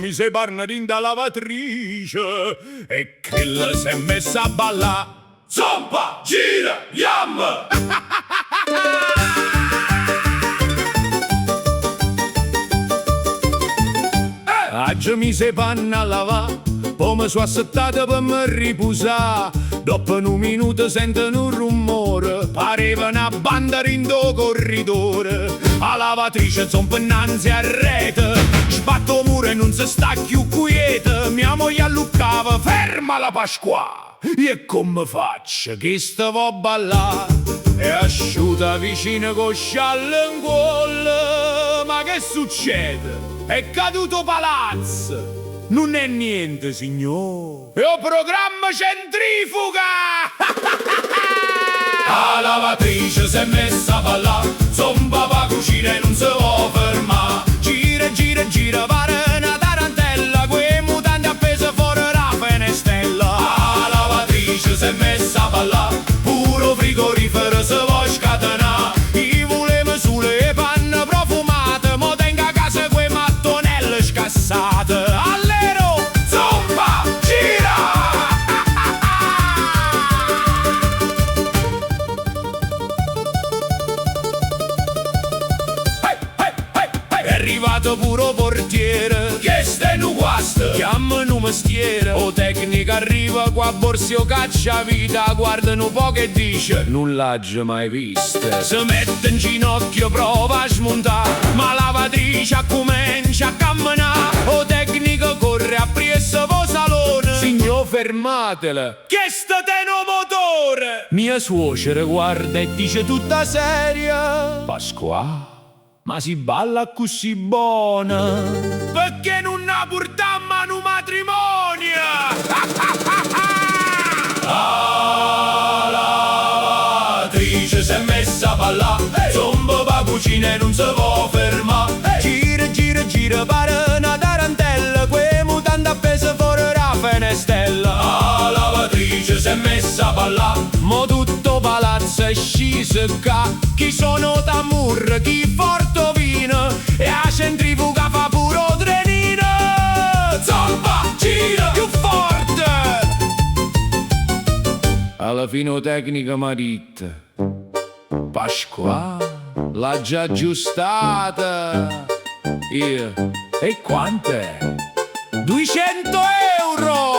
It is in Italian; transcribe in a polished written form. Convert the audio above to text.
mi si parla di da lavatrice e che la si è messa a ballare. Zompa, gira, yam! Oggi mi si panna a lavare, poi mi sono assettato per mi riposare. Dopo un minuto sento un rumore, pareva una banda in do corridore. La lavatrice zompa innanzi a rete, sbatto muro e non si sta più quieta. Mia moglie alluccava, ferma la Pasqua. E come faccio che stavo a ballare? È asciutta vicino con scialle in cuore. Ma che succede? È caduto palazzo! Non è niente, signor! È un programma centrifuga! La lavatrice si è messa a ballare, zomba va cucina e non si può fermare. Gira, gira, gira, pare una tarantella, quei mutanti appese fuori la fenestella. La lavatrice si è messa a ballare, puro frigorifero si può scatenare. I volemi sulle panne profumate, mo tenga a casa quei mattonelle scassate. Allero, zomba, gira! È arrivato pure portiere, che stai nu guasto, chiamano mestiere. O tecnica arriva qua borsi o caccia vita, guardano un po' che dice, non l'ho mai vista. Si mette in ginocchio, prova a smontare, ma la lavatrice comincia a camminare. O tecnica corre a pressa vo salone, signor fermatela, che sta teno motore. Mia suocera guarda e dice tutta seria, Pasqua, ma si balla così buona, perché non ha portato a un matrimonio? La lavatrice si è messa a ballare, zomba va cucina e non si può fermare. Gira, gira, gira, pare una tarantella, quei mutanti appese fuori la fenestella. La lavatrice si è messa a ballare, mo tutto palazzo è sceso qua. Chi sono tamur, chi porto vino, e a centrifuga fa puro trenino. Zomba, gira, più forte! Alla fine tecnica maritta, Pasqua l'ha già aggiustata. Io, e quant'è? 200 euro!